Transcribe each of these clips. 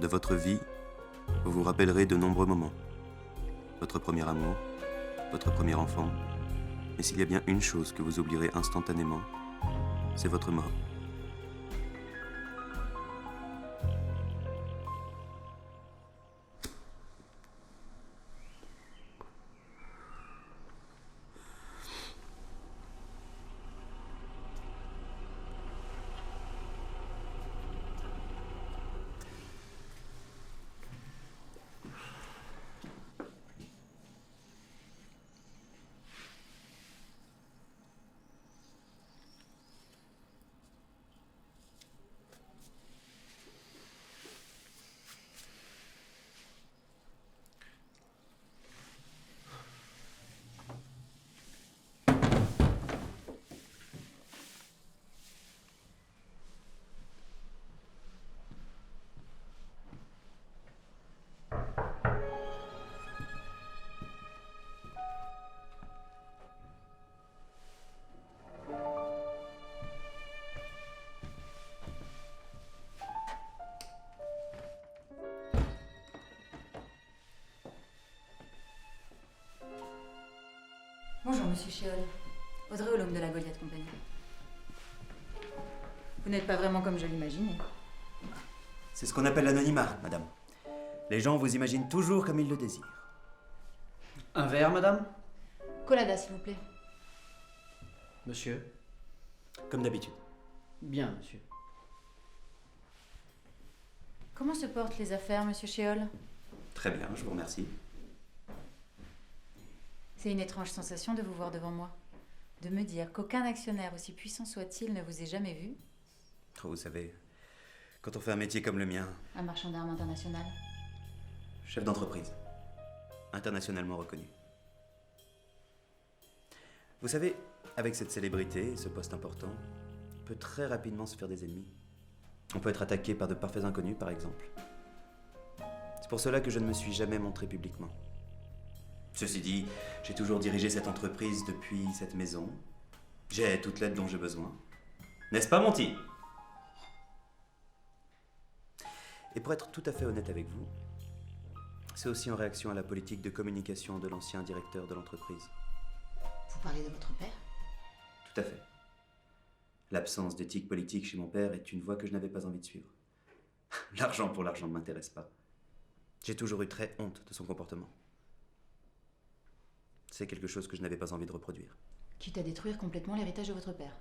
De votre vie, vous vous rappellerez de nombreux moments. Votre premier amour, votre premier enfant. Mais s'il y a bien une chose que vous oublierez instantanément, c'est votre mort. Bonjour, monsieur Chéol. Audrey Olhomme de la Goliath Compagnie. Vous n'êtes pas vraiment comme je l'imaginais. C'est ce qu'on appelle l'anonymat, madame. Les gens vous imaginent toujours comme ils le désirent. Un verre, madame? Colada, s'il vous plaît. Monsieur? Comme d'habitude. Bien, monsieur. Comment se portent les affaires, monsieur Chéol? Très bien, je vous remercie. C'est une étrange sensation de vous voir devant moi. De me dire qu'aucun actionnaire, aussi puissant soit-il, ne vous ait jamais vu. Oh, vous savez, quand on fait un métier comme le mien, Un marchand d'armes international. chef d'entreprise, internationalement reconnu. Vous savez, avec cette célébrité et ce poste important, on peut très rapidement se faire des ennemis. On peut être attaqué par de parfaits inconnus, par exemple. C'est pour cela que je ne me suis jamais montré publiquement. Ceci dit, j'ai toujours dirigé cette entreprise depuis cette maison. J'ai toute l'aide dont j'ai besoin. N'est-ce pas, Monty? Et pour être tout à fait honnête avec vous, c'est aussi en réaction à la politique de communication de l'ancien directeur de l'entreprise. Vous parlez de votre père? Tout à fait. L'absence d'éthique politique chez mon père est une voie que je n'avais pas envie de suivre. L'argent pour l'argent ne m'intéresse pas. J'ai toujours eu très honte de son comportement. C'est quelque chose que je n'avais pas envie de reproduire. Quitte à détruire complètement l'héritage de votre père.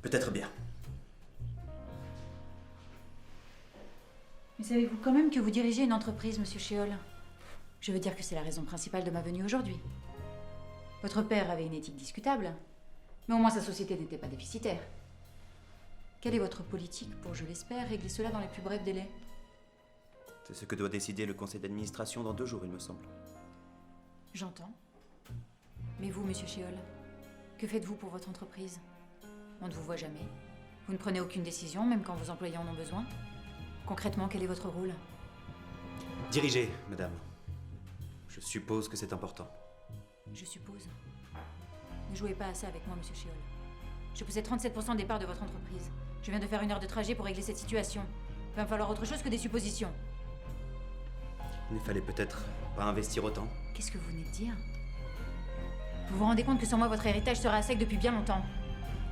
Peut-être bien. Mais savez-vous quand même que vous dirigez une entreprise, monsieur Chéol? Je veux dire que c'est la raison principale de ma venue aujourd'hui. Votre père avait une éthique discutable, mais au moins sa société n'était pas déficitaire. Quelle est votre politique pour, je l'espère, régler cela dans les plus brefs délais? C'est ce que doit décider le conseil d'administration dans 2 jours, il me semble. J'entends. Mais vous, monsieur Chéol, que faites-vous pour votre entreprise? On ne vous voit jamais. Vous ne prenez aucune décision, même quand vos employés en ont besoin. Concrètement, quel est votre rôle? Dirigez, madame. Je suppose que c'est important. Je suppose. Ne jouez pas à ça avec moi, monsieur Chéol. Je possède 37% des parts de votre entreprise. Je viens de faire 1 heure de trajet pour régler cette situation. Il va me falloir autre chose que des suppositions. Il ne fallait peut-être pas investir autant. Qu'est-ce que vous venez de dire? Vous vous rendez compte que sans moi, votre héritage sera à sec depuis bien longtemps.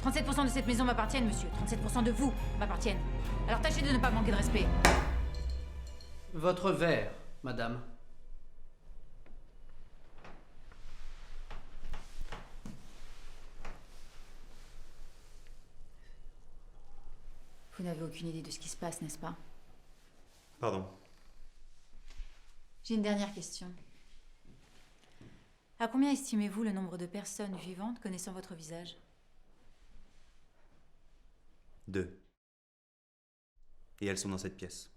37% de cette maison m'appartiennent, monsieur. 37% de vous m'appartiennent. Alors tâchez de ne pas manquer de respect. Votre verre, madame. Vous n'avez aucune idée de ce qui se passe, n'est-ce pas? Pardon. J'ai une dernière question. À combien estimez-vous le nombre de personnes vivantes connaissant votre visage? 2. Et elles sont dans cette pièce.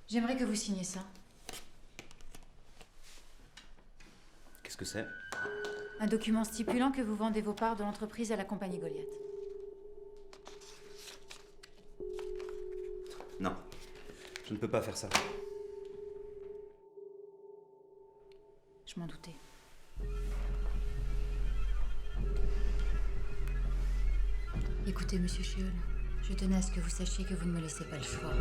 J'aimerais que vous signiez ça. Qu'est-ce que c'est? Un document stipulant que vous vendez vos parts de l'entreprise à la compagnie Goliath. Non. Je ne peux pas faire ça. Je m'en doutais. Écoutez, monsieur Shéol, je tenais à ce que vous sachiez que vous ne me laissez pas le choix.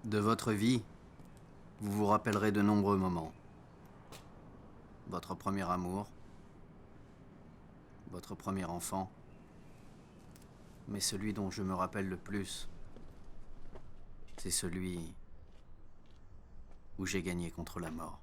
De votre vie, vous vous rappellerez de nombreux moments. Votre premier amour, votre premier enfant, mais celui dont je me rappelle le plus, c'est celui où j'ai gagné contre la mort.